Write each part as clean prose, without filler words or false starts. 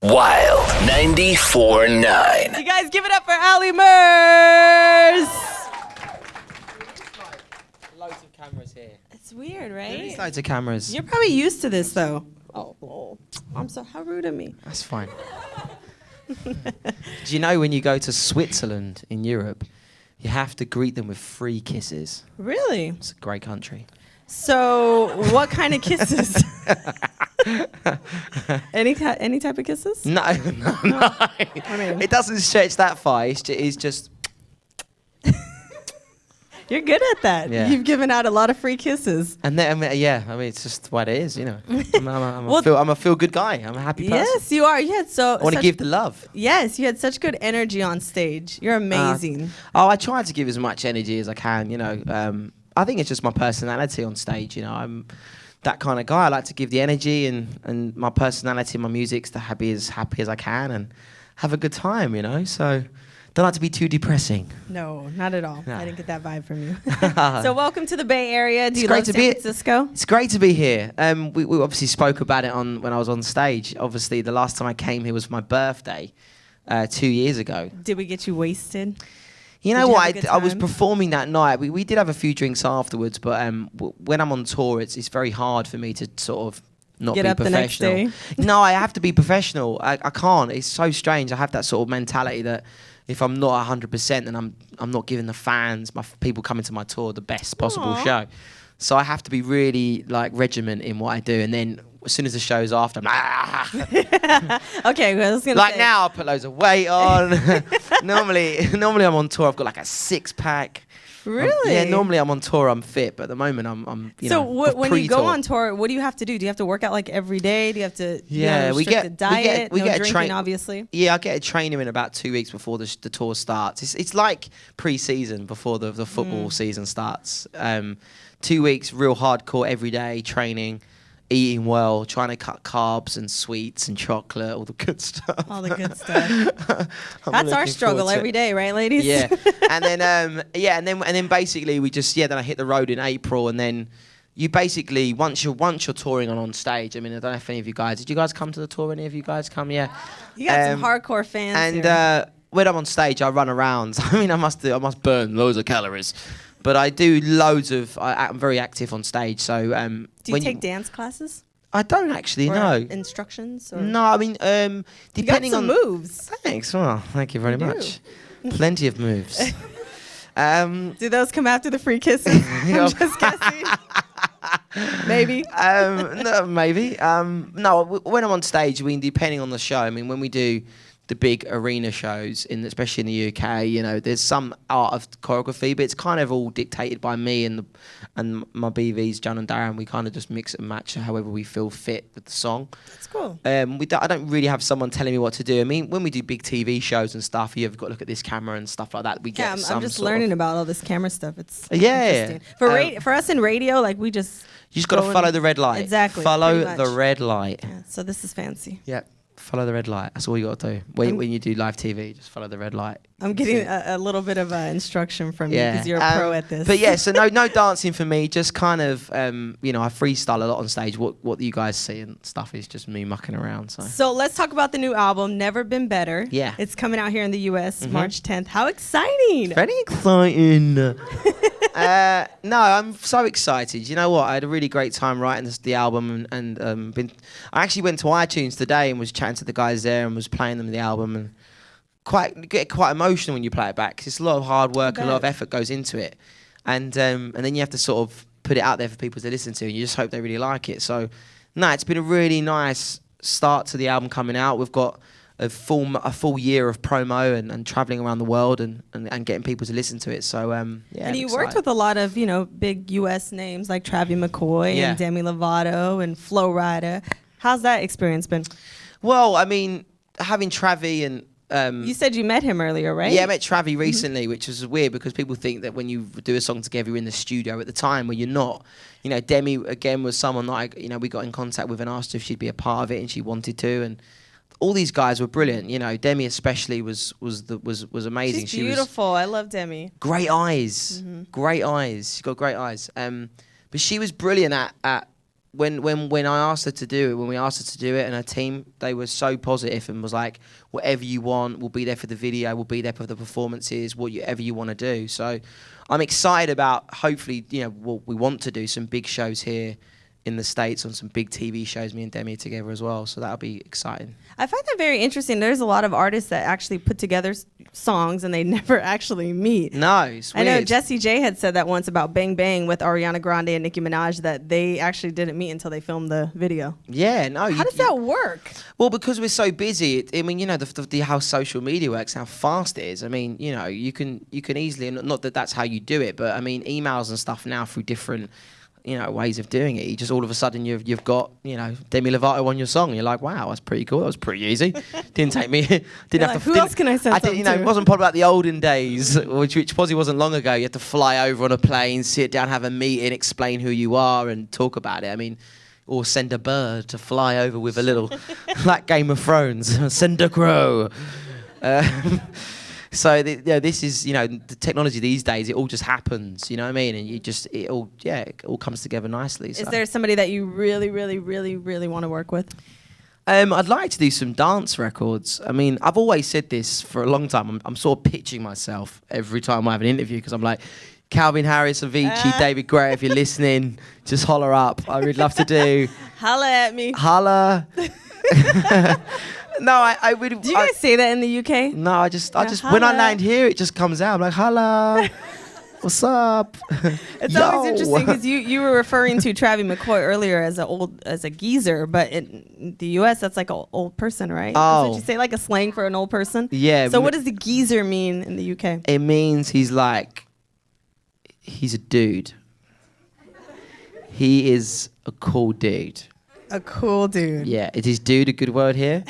Wild 94.9. You guys give it up for Olly Murs. Loads of cameras here. It's weird, right? There's loads of cameras. You're probably used to this, though. Oh, I'm so, how rude of me. That's fine. Do you know when you go to Switzerland in Europe, you have to greet them with 3 kisses? Really? It's a great country. So, what kind of kisses? any type of kisses? No. I mean, It doesn't stretch that far. It's just you're good at that. Yeah. You've given out a lot of free kisses. and then it's just what it is, you know. I'm a feel good guy. I'm a happy person. Yes, you are. You had I want to give the love. Yes, you had such good energy on stage. You're amazing. I try to give as much energy as I can, you know. I think it's just my personality on stage, you know. I'm that kind of guy. I like to give the energy and my personality, my music's to be as happy as I can and have a good time, you know. So don't like to be too depressing. No, not at all. No. I didn't get that vibe from you. So welcome to the Bay Area. Do you great love to San be- Francisco? It's great to be here. We obviously spoke about it when I was on stage. Obviously, the last time I came here was for my birthday 2 years ago. Did we get you wasted? You Did know you what? have a good I was time? performing that night. We did have a few drinks afterwards, but when I'm on tour, it's very hard for me to sort of not Get be up the next professional. day? No, I have to be professional. I can't. It's so strange. I have that sort of mentality that if I'm not 100%, then I'm not giving the fans, people coming to my tour, the best possible Aw. show. So I have to be really like regiment in what I do, and then as soon as the show's after, I'm like, Okay, well, I was gonna like say, now I put loads of weight on. normally I'm on tour. I've got like a 6-pack. Really? Yeah, normally I'm on tour, I'm fit, but at the moment I'm you So know, when you go pre-tour. on tour, what do you have to do? Do you have to work out like every day? Do you have to Yeah, we get- a we diet? get- we no get a drinking, train- obviously. Yeah, I get a trainer in about 2 weeks before the tour starts. It's like pre-season before the football season starts. 2 weeks, real hardcore every day training, eating well, trying to cut carbs and sweets and chocolate, all the good stuff. All the good stuff. I'm That's our looking struggle forward to every it. day, right, ladies? Yeah, and then basically we just then I hit the road in April, and then you basically once you're touring on stage. I mean, I don't know if any of you guys did. You guys come to the tour? Any of you guys come? Yeah. You got some hardcore fans And here. when I'm on stage, I run around. I mean, I must burn loads of calories, but I do loads of. I'm very active on stage. So Do you take dance classes? I don't actually Or know. instructions? Or? No, I mean, You got depending some on moves. Thanks. Well, thank you very You do. much. Plenty of moves. Do those come after the free kisses? I'm just guessing. Maybe. No, maybe. No, when I'm on stage, I mean, depending on the show. I mean, when we do the big arena shows, especially in the UK, you know, there's some art of choreography, but it's kind of all dictated by me and my BVs, John and Darren. We kind of just mix and match however we feel fit with the song. That's cool. I don't really have someone telling me what to do. I mean, when we do big TV shows and stuff, you've got to look at this camera and stuff like that. We get Yeah, some I'm just sort of- learning about all this camera stuff. It's Yeah. interesting. For us in radio, like we just You just got to go follow in- the red light. Exactly, Follow pretty the much. red light. Yeah, so this is fancy. Yeah. Follow the red light. That's all you got to do. When you do live TV, just follow the red light. I'm getting a little bit of instruction from you Yeah. because you're a pro at this. But yeah, so no dancing for me. Just kind of, you know, I freestyle a lot on stage. What you guys see and stuff is just me mucking around. So So let's talk about the new album, Never Been Better. Yeah. It's coming out here in the U.S. March 10th. How exciting! very exciting. No, I'm so excited. You know what? I had a really great time writing the album, and I actually went to iTunes today and was chatting to the guys there and was playing them the album, and get quite emotional when you play it back 'cause it's a lot of hard work and a lot of bet. effort goes into it, and then you have to sort of put it out there for people to listen to, and you just hope they really like it. So, no, it's been a really nice start to the album coming out. We've got a full year of promo and traveling around the world and getting people to listen to it. So yeah. And you worked with a lot of, big U.S. names like Travis McCoy Yeah. and Demi Lovato and Flo Rida. How's that experience been? Well, I mean, having Travi and You said you met him earlier, right? yeah, I met Travi recently, which was weird because people think that when you do a song together, you're in the studio at the time, where you're not. You know, Demi again was someone that we got in contact with and asked if she'd be a part of it, and she wanted to, and all these guys were brilliant. You know, Demi especially was amazing. She's She was beautiful. I love Demi. great eyes, great eyes. She got great eyes. But she was brilliant at when I asked her to do it, when we asked her to do it, and her team, they were so positive and was like, whatever you want, we'll be there for the video, we'll be there for the performances, whatever you want to do. So I'm excited about, hopefully, what we want to do, some big shows here in the States on some big TV shows, me and Demi together as well. So that'll be exciting. I find that very interesting. There's a lot of artists that actually put together songs and they never actually meet. No, it's weird. I know Jessie J had said that once about Bang Bang with Ariana Grande and Nicki Minaj, that they actually didn't meet until they filmed the video. Yeah, no. How does that work? Well, because we're so busy. I mean, how social media works, how fast it is. I mean, you can easily, not that that's how you do it, but I mean, emails and stuff now through different ways of doing it. You just all of a sudden you've got Demi Lovato on your song. And you're like, wow, that's pretty cool. That was pretty easy. Didn't take me. Didn't have to. Who else can I send something to? It wasn't probably like the olden days, which probably wasn't long ago. You had to fly over on a plane, sit down, have a meeting, explain who you are, and talk about it. I mean, or send a bird to fly over with a little, like Game of Thrones. Send a crow. So this is the technology these days. It all just happens, you know what I mean, and it all comes together nicely. So. Is there somebody that you really, really, really, really want to work with? I'd like to do some dance records. I mean, I've always said this for a long time. I'm sort of pitching myself every time I have an interview because I'm like, Calvin Harris, Avicii, David Gray, if you're listening, just holler up. I would love to do. Holla at me. Holla. No, I would. Do you guys say that in the UK? No, I just when I land here, it just comes out. I'm like, holla, what's up? It's always interesting because you were referring to Travie McCoy earlier as a geezer, but in the US, that's like an old person, right? Oh. Did you say like a slang for an old person? Yeah. So what does the geezer mean in the UK? It means he's a dude. He is a cool dude. A cool dude. Yeah, is dude a good word here?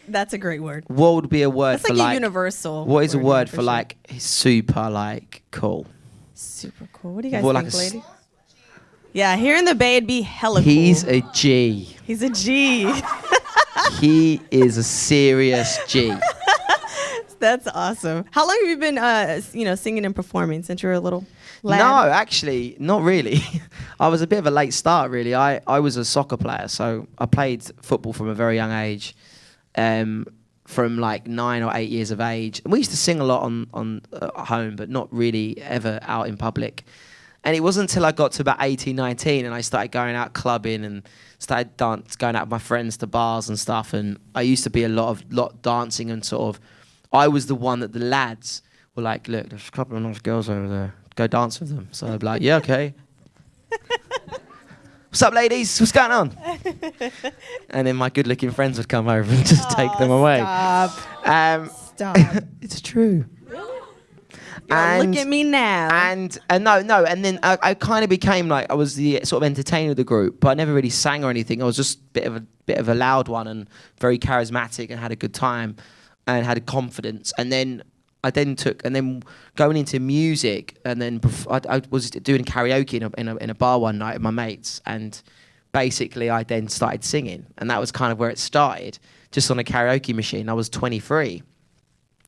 That's a great word. What would be a word That's for like a universal. What is a word for sure. like super like cool? Super cool. What do you guys Well, think, like lady? Yeah, here in the Bay it'd be hella cool. He's a G. He's a G. He is a serious G. That's awesome. How long have you been singing and performing since you were a little lad? No, actually, not really. I was a bit of a late start, really. I was a soccer player, so I played football from a very young age, from like 9 or 8 years of age. And we used to sing a lot on at home, but not really ever out in public. And it wasn't until I got to about 18, 19, and I started going out clubbing and started going out with my friends to bars and stuff. And I used to be a lot dancing and sort of, I was the one that the lads were like, look, there's a couple of nice girls over there. Go dance with them. So I'd be like, yeah, okay. What's up, ladies? What's going on? And then my good-looking friends would come over and just take them away. Stop. It's true. Look at me now. And then I kind of became like, I was the sort of entertainer of the group, but I never really sang or anything. I was just a bit of a loud one and very charismatic and had a good time and had a confidence. And then going into music, and then I was doing karaoke in a bar one night with my mates, and basically I then started singing, and that was kind of where it started, just on a karaoke machine. I was 23,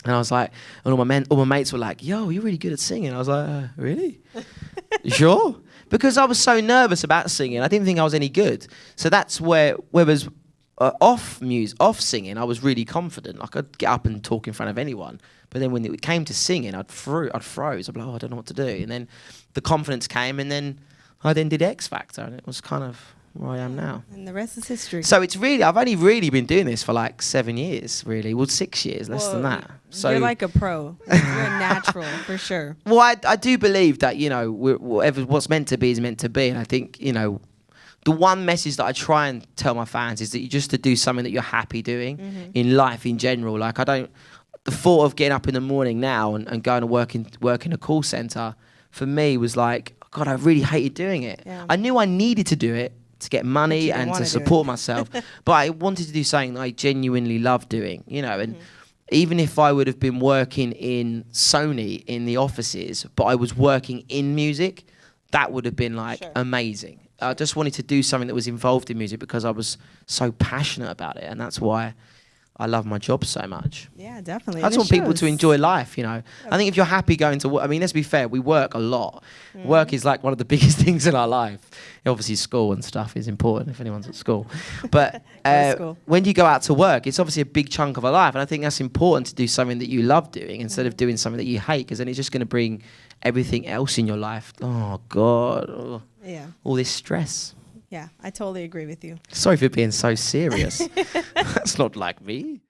and I was like, and all my mates were like, "Yo, you're really good at singing." I was like, "Really? You sure?" Because I was so nervous about singing, I didn't think I was any good. So that's where was off singing, I was really confident. Like I'd get up and talk in front of anyone. But then when it came to singing, I'd froze. I'd be like, I don't know what to do. And then the confidence came, and then I then did X Factor, and it was kind of where I am now. And the rest is history. So I've only really been doing this for like 7 years, really. Well, 6 years, less than that. So you're like a pro. You're a natural, for sure. Well, I do believe that, what's meant to be is meant to be. And I think, the one message that I try and tell my fans is that you just to do something that you're happy doing in life in general. Like the thought of getting up in the morning now and going to work in a call center for me was like, God, I really hated doing it. Yeah. I knew I needed to do it to get money and to support myself, but I wanted to do something that I genuinely love doing, and even if I would have been working in Sony in the offices, but I was working in music, that would have been like amazing. I just wanted to do something that was involved in music because I was so passionate about it, and that's why I love my job so much. Yeah, definitely. I just want people to enjoy life, I think if you're happy going to work, let's be fair, we work a lot. Work is like one of the biggest things in our life. Obviously, school and stuff is important if anyone's at school. But when you go out to work, it's obviously a big chunk of our life. And I think that's important to do something that you love doing instead of doing something that you hate, because then it's just going to bring everything else in your life. Oh, God. Yeah. All this stress. Yeah, I totally agree with you. Sorry for being so serious. That's not like me.